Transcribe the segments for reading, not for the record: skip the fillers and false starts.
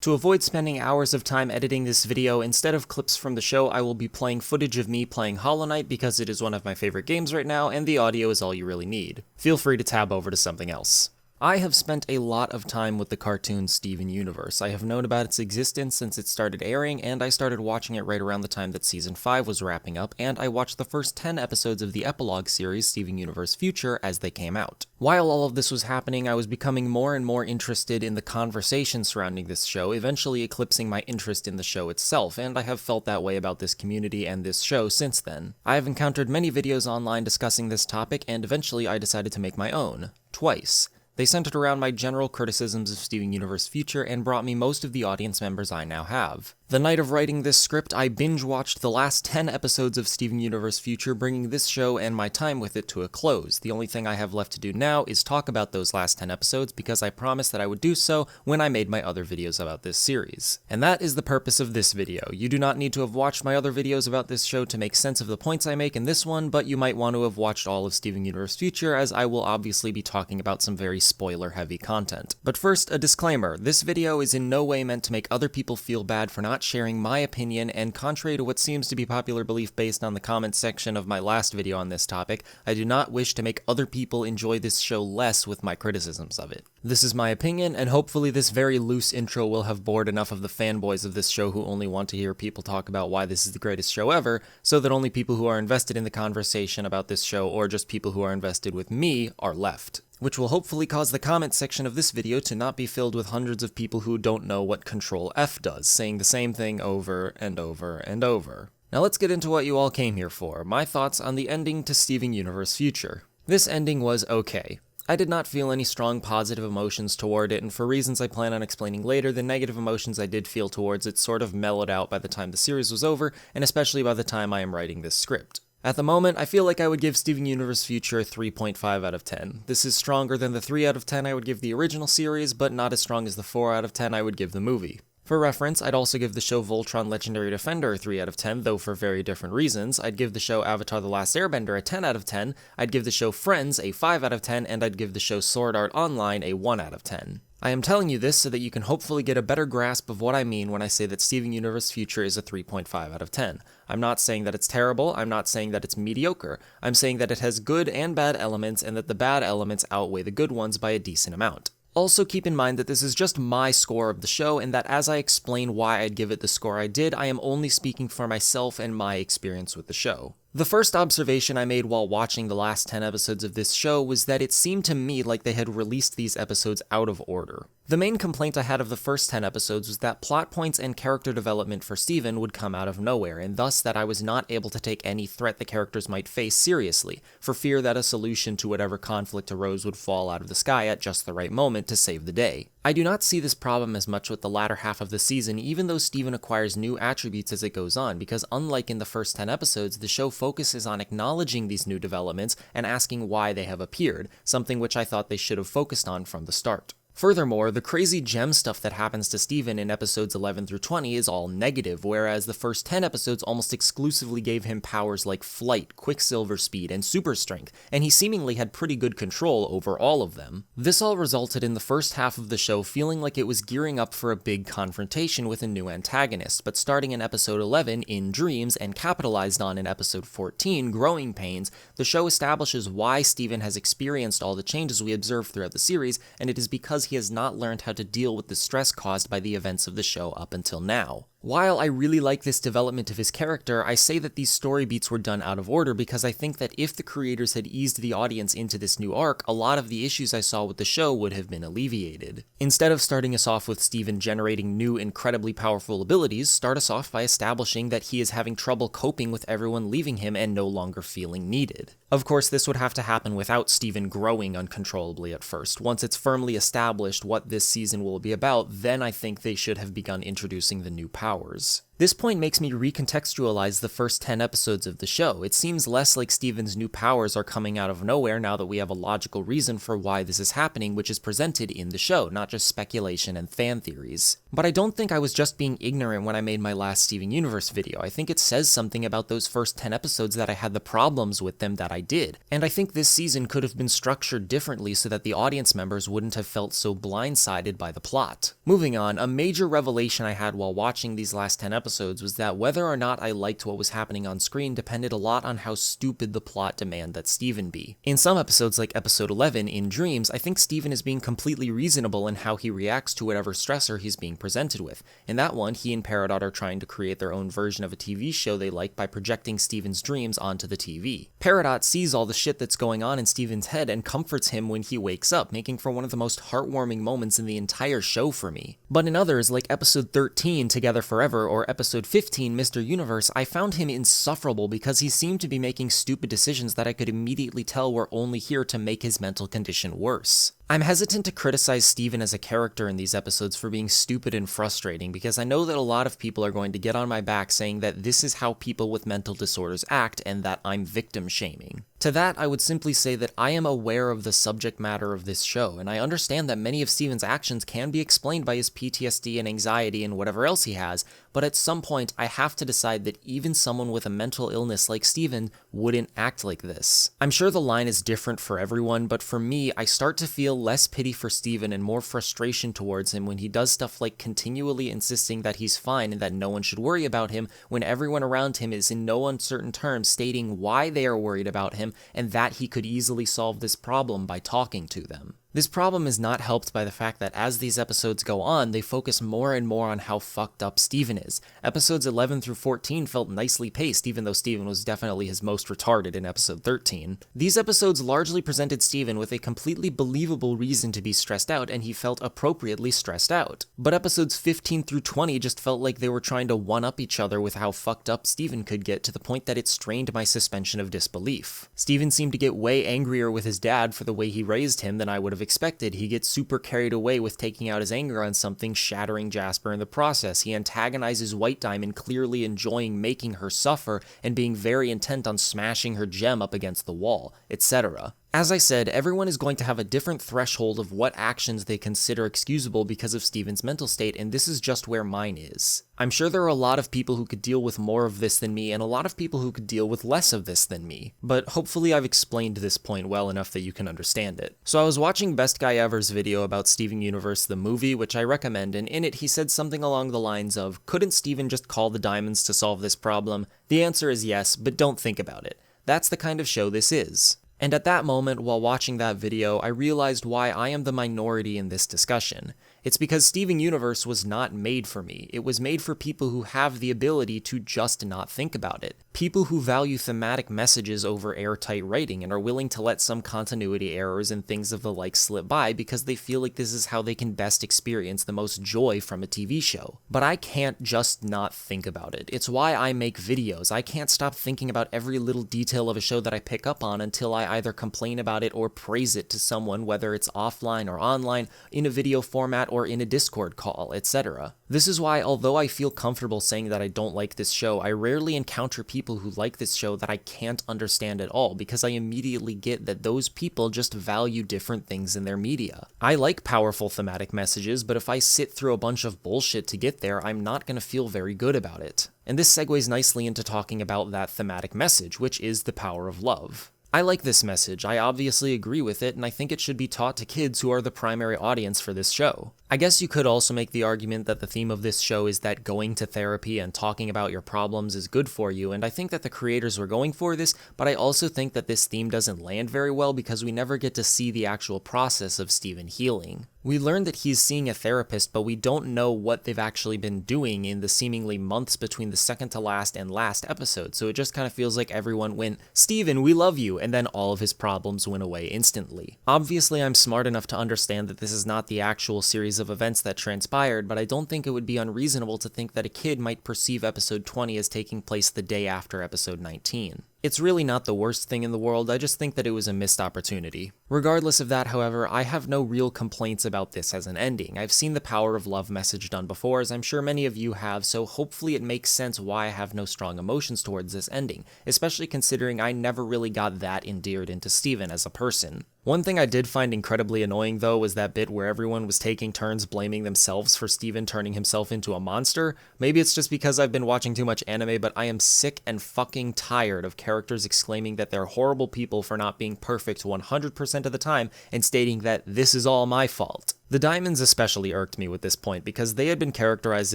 To avoid spending hours of time editing this video, instead of clips from the show, I will be playing footage of me playing Hollow Knight because it is one of my favorite games right now, and the audio is all you really need. Feel free to tab over to something else. I have spent a lot of time with the cartoon Steven Universe. I have known about its existence since it started airing, and I started watching it right around the time that Season 5 was wrapping up, and I watched the first 10 episodes of the epilogue series Steven Universe Future as they came out. While all of this was happening, I was becoming more and more interested in the conversation surrounding this show, eventually eclipsing my interest in the show itself, and I have felt that way about this community and this show since then. I have encountered many videos online discussing this topic, and eventually I decided to make my own. Twice. They centered around my general criticisms of Steven Universe Future and brought me most of the audience members I now have. The night of writing this script, I binge-watched the last 10 episodes of Steven Universe Future, bringing this show and my time with it to a close. The only thing I have left to do now is talk about those last 10 episodes because I promised that I would do so when I made my other videos about this series. And that is the purpose of this video. You do not need to have watched my other videos about this show to make sense of the points I make in this one, but you might want to have watched all of Steven Universe Future, as I will obviously be talking about some very spoiler-heavy content. But first, a disclaimer. This video is in no way meant to make other people feel bad for not sharing my opinion, and contrary to what seems to be popular belief based on the comments section of my last video on this topic, I do not wish to make other people enjoy this show less with my criticisms of it. This is my opinion, and hopefully this very loose intro will have bored enough of the fanboys of this show who only want to hear people talk about why this is the greatest show ever, so that only people who are invested in the conversation about this show, or just people who are invested with me, are left. Which will hopefully cause the comment section of this video to not be filled with hundreds of people who don't know what Control F does, saying the same thing over and over and over. Now let's get into what you all came here for, my thoughts on the ending to Steven Universe Future. This ending was okay. I did not feel any strong positive emotions toward it, and for reasons I plan on explaining later, the negative emotions I did feel towards it sort of mellowed out by the time the series was over, and especially by the time I am writing this script. At the moment, I feel like I would give Steven Universe Future a 3.5 out of 10. This is stronger than the 3 out of 10 I would give the original series, but not as strong as the 4 out of 10 I would give the movie. For reference, I'd also give the show Voltron Legendary Defender a 3 out of 10, though for very different reasons. I'd give the show Avatar The Last Airbender a 10 out of 10, I'd give the show Friends a 5 out of 10, and I'd give the show Sword Art Online a 1 out of 10. I am telling you this so that you can hopefully get a better grasp of what I mean when I say that Steven Universe Future is a 3.5 out of 10. I'm not saying that it's terrible, I'm not saying that it's mediocre. I'm saying that it has good and bad elements, and that the bad elements outweigh the good ones by a decent amount. Also keep in mind that this is just my score of the show, and that as I explain why I'd give it the score I did, I am only speaking for myself and my experience with the show. The first observation I made while watching the last 10 episodes of this show was that it seemed to me like they had released these episodes out of order. The main complaint I had of the first 10 episodes was that plot points and character development for Steven would come out of nowhere, and thus that I was not able to take any threat the characters might face seriously, for fear that a solution to whatever conflict arose would fall out of the sky at just the right moment to save the day. I do not see this problem as much with the latter half of the season, even though Steven acquires new attributes as it goes on, because unlike in the first 10 episodes, the show focuses on acknowledging these new developments and asking why they have appeared, something which I thought they should have focused on from the start. Furthermore, the crazy gem stuff that happens to Steven in episodes 11 through 20 is all negative, whereas the first 10 episodes almost exclusively gave him powers like flight, quicksilver speed, and super strength, and he seemingly had pretty good control over all of them. This all resulted in the first half of the show feeling like it was gearing up for a big confrontation with a new antagonist, but starting in episode 11, In Dreams, and capitalized on in episode 14, Growing Pains, the show establishes why Steven has experienced all the changes we observe throughout the series, and it is because he has not learned how to deal with the stress caused by the events of the show up until now. While I really like this development of his character, I say that these story beats were done out of order because I think that if the creators had eased the audience into this new arc, a lot of the issues I saw with the show would have been alleviated. Instead of starting us off with Steven generating new, incredibly powerful abilities, start us off by establishing that he is having trouble coping with everyone leaving him and no longer feeling needed. Of course, this would have to happen without Steven growing uncontrollably at first. Once it's firmly established what this season will be about, then I think they should have begun introducing the new powers. This point makes me recontextualize the first 10 episodes of the show. It seems less like Steven's new powers are coming out of nowhere now that we have a logical reason for why this is happening, which is presented in the show, not just speculation and fan theories. But I don't think I was just being ignorant when I made my last Steven Universe video. I think it says something about those first 10 episodes that I had the problems with them that I did. And I think this season could have been structured differently so that the audience members wouldn't have felt so blindsided by the plot. Moving on, a major revelation I had while watching these last 10 episodes was that whether or not I liked what was happening on screen depended a lot on how stupid the plot demanded that Steven be. In some episodes, like episode 11, In Dreams, I think Steven is being completely reasonable in how he reacts to whatever stressor he's being presented with. In that one, he and Peridot are trying to create their own version of a TV show they like by projecting Steven's dreams onto the TV. Peridot sees all the shit that's going on in Steven's head and comforts him when he wakes up, making for one of the most heartwarming moments in the entire show for me. But in others, like episode 13, Together Forever, or episode 15, Mr. Universe, I found him insufferable because he seemed to be making stupid decisions that I could immediately tell were only here to make his mental condition worse. I'm hesitant to criticize Steven as a character in these episodes for being stupid and frustrating because I know that a lot of people are going to get on my back saying that this is how people with mental disorders act and that I'm victim shaming. To that, I would simply say that I am aware of the subject matter of this show, and I understand that many of Steven's actions can be explained by his PTSD and anxiety and whatever else he has, but at some point I have to decide that even someone with a mental illness like Steven wouldn't act like this. I'm sure the line is different for everyone, but for me, I start to feel less pity for Steven and more frustration towards him when he does stuff like continually insisting that he's fine and that no one should worry about him when everyone around him is in no uncertain terms stating why they are worried about him and that he could easily solve this problem by talking to them. This problem is not helped by the fact that as these episodes go on, they focus more and more on how fucked up Steven is. Episodes 11 through 14 felt nicely paced, even though Steven was definitely his most retarded in episode 13. These episodes largely presented Steven with a completely believable reason to be stressed out, and he felt appropriately stressed out. But episodes 15 through 20 just felt like they were trying to one-up each other with how fucked up Steven could get, to the point that it strained my suspension of disbelief. Steven seemed to get way angrier with his dad for the way he raised him than I would have expected. He gets super carried away with taking out his anger on something, shattering Jasper in the process. He antagonizes White Diamond, clearly enjoying making her suffer and being very intent on smashing her gem up against the wall, etc. As I said, everyone is going to have a different threshold of what actions they consider excusable because of Steven's mental state, and this is just where mine is. I'm sure there are a lot of people who could deal with more of this than me, and a lot of people who could deal with less of this than me, but hopefully I've explained this point well enough that you can understand it. So I was watching Best Guy Ever's video about Steven Universe the movie, which I recommend, and in it he said something along the lines of, couldn't Steven just call the diamonds to solve this problem? The answer is yes, but don't think about it. That's the kind of show this is. And at that moment, while watching that video, I realized why I am the minority in this discussion. It's because Steven Universe was not made for me. It was made for people who have the ability to just not think about it. People who value thematic messages over airtight writing and are willing to let some continuity errors and things of the like slip by because they feel like this is how they can best experience the most joy from a TV show. But I can't just not think about it. It's why I make videos. I can't stop thinking about every little detail of a show that I pick up on until I either complain about it or praise it to someone, whether it's offline or online, in a video format or in a Discord call, etc. This is why, although I feel comfortable saying that I don't like this show, I rarely encounter people who like this show that I can't understand at all, because I immediately get that those people just value different things in their media. I like powerful thematic messages, but if I sit through a bunch of bullshit to get there, I'm not going to feel very good about it. And this segues nicely into talking about that thematic message, which is the power of love. I like this message, I obviously agree with it, and I think it should be taught to kids who are the primary audience for this show. I guess you could also make the argument that the theme of this show is that going to therapy and talking about your problems is good for you, and I think that the creators were going for this, but I also think that this theme doesn't land very well because we never get to see the actual process of Steven healing. We learn that he's seeing a therapist, but we don't know what they've actually been doing in the seemingly months between the second to last and last episode, so it just kind of feels like everyone went, "Steven, we love you," and then all of his problems went away instantly. Obviously, I'm smart enough to understand that this is not the actual series of events that transpired, but I don't think it would be unreasonable to think that a kid might perceive episode 20 as taking place the day after episode 19. It's really not the worst thing in the world, I just think that it was a missed opportunity. Regardless of that, however, I have no real complaints about this as an ending. I've seen the Power of Love message done before, as I'm sure many of you have, so hopefully it makes sense why I have no strong emotions towards this ending, especially considering I never really got that endeared into Steven as a person. One thing I did find incredibly annoying though was that bit where everyone was taking turns blaming themselves for Steven turning himself into a monster. Maybe it's just because I've been watching too much anime, but I am sick and fucking tired of characters exclaiming that they're horrible people for not being perfect 100% of the time and stating that this is all my fault. The Diamonds especially irked me with this point because they had been characterized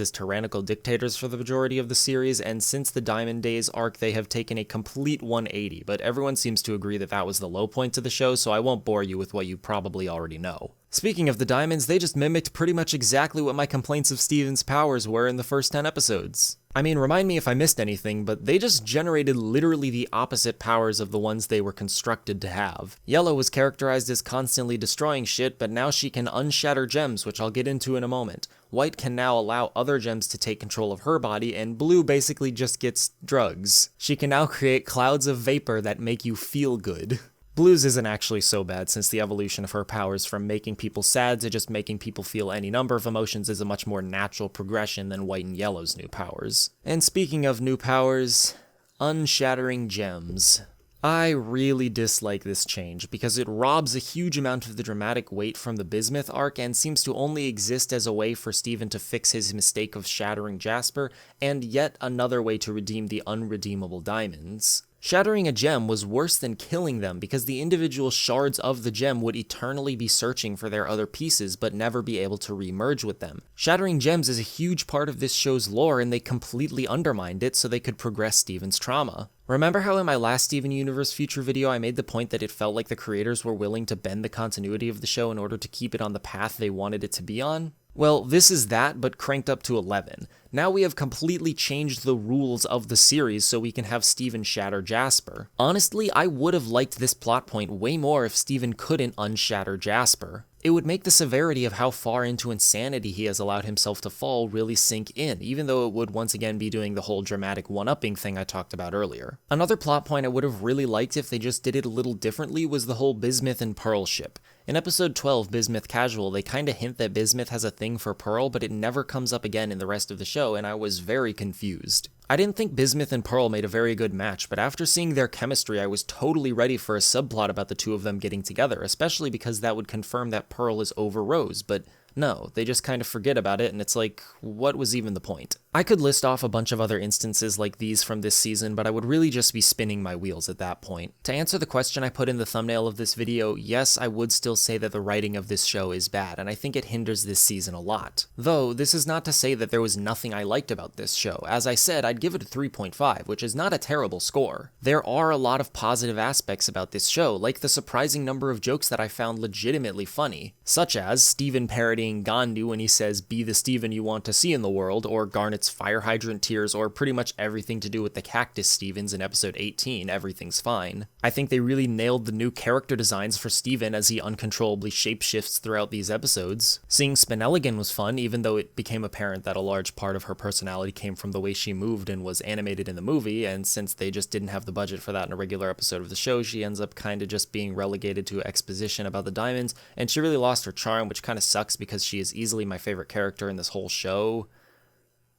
as tyrannical dictators for the majority of the series, and since the Diamond Days arc they have taken a complete 180, but everyone seems to agree that that was the low point to the show, so I won't bore you with what you probably already know. Speaking of the Diamonds, they just mimicked pretty much exactly what my complaints of Steven's powers were in the first 10 episodes. I mean, remind me if I missed anything, but they just generated literally the opposite powers of the ones they were constructed to have. Yellow was characterized as constantly destroying shit, but now she can unshatter gems, which I'll get into in a moment. White can now allow other gems to take control of her body, and Blue basically just gets drugs. She can now create clouds of vapor that make you feel good. Blue's isn't actually so bad, since the evolution of her powers from making people sad to just making people feel any number of emotions is a much more natural progression than White and Yellow's new powers. And speaking of new powers, Unshadowed Gems. I really dislike this change, because it robs a huge amount of the dramatic weight from the Bismuth arc and seems to only exist as a way for Steven to fix his mistake of shattering Jasper, and yet another way to redeem the unredeemable diamonds. Shattering a gem was worse than killing them because the individual shards of the gem would eternally be searching for their other pieces but never be able to re-merge with them. Shattering gems is a huge part of this show's lore and they completely undermined it so they could progress Steven's trauma. Remember how in my last Steven Universe Future video I made the point that it felt like the creators were willing to bend the continuity of the show in order to keep it on the path they wanted it to be on? Well, this is that, but cranked up to 11. Now we have completely changed the rules of the series so we can have Steven shatter Jasper. Honestly, I would have liked this plot point way more if Steven couldn't unshatter Jasper. It would make the severity of how far into insanity he has allowed himself to fall really sink in, even though it would once again be doing the whole dramatic one-upping thing I talked about earlier. Another plot point I would have really liked if they just did it a little differently was the whole Bismuth and Pearl ship. In episode 12, Bismuth Casual, they kinda hint that Bismuth has a thing for Pearl, but it never comes up again in the rest of the show, and I was very confused. I didn't think Bismuth and Pearl made a very good match, but after seeing their chemistry, I was totally ready for a subplot about the two of them getting together, especially because that would confirm that Pearl is over Rose, but no, they just kind of forget about it, and it's like, what was even the point? I could list off a bunch of other instances like these from this season, but I would really just be spinning my wheels at that point. To answer the question I put in the thumbnail of this video, yes, I would still say that the writing of this show is bad, and I think it hinders this season a lot. Though, this is not to say that there was nothing I liked about this show. As I said, I'd give it a 3.5, which is not a terrible score. There are a lot of positive aspects about this show, like the surprising number of jokes that I found legitimately funny, such as Steven parodying Gandu when he says, "Be the Steven you want to see in the world," or Garnet's fire hydrant tears, or pretty much everything to do with the Cactus Stevens in episode 18, Everything's Fine. I think they really nailed the new character designs for Steven as he uncontrollably shapeshifts throughout these episodes. Seeing Spinelligan was fun, even though it became apparent that a large part of her personality came from the way she moved and was animated in the movie, and since they just didn't have the budget for that in a regular episode of the show, she ends up kinda just being relegated to exposition about the diamonds, and she really lost her charm, which kinda sucks because she is easily my favorite character in this whole show.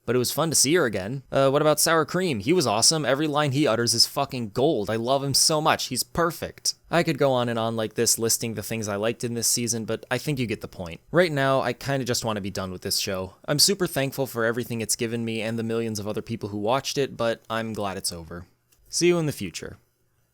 But it was fun to see her again. What about Sour Cream? He was awesome. Every line he utters is fucking gold. I love him so much. He's perfect. I could go on and on like this, listing the things I liked in this season, but I think you get the point. Right now, I kinda just want to be done with this show. I'm super thankful for everything it's given me and the millions of other people who watched it, but I'm glad it's over. See you in the future.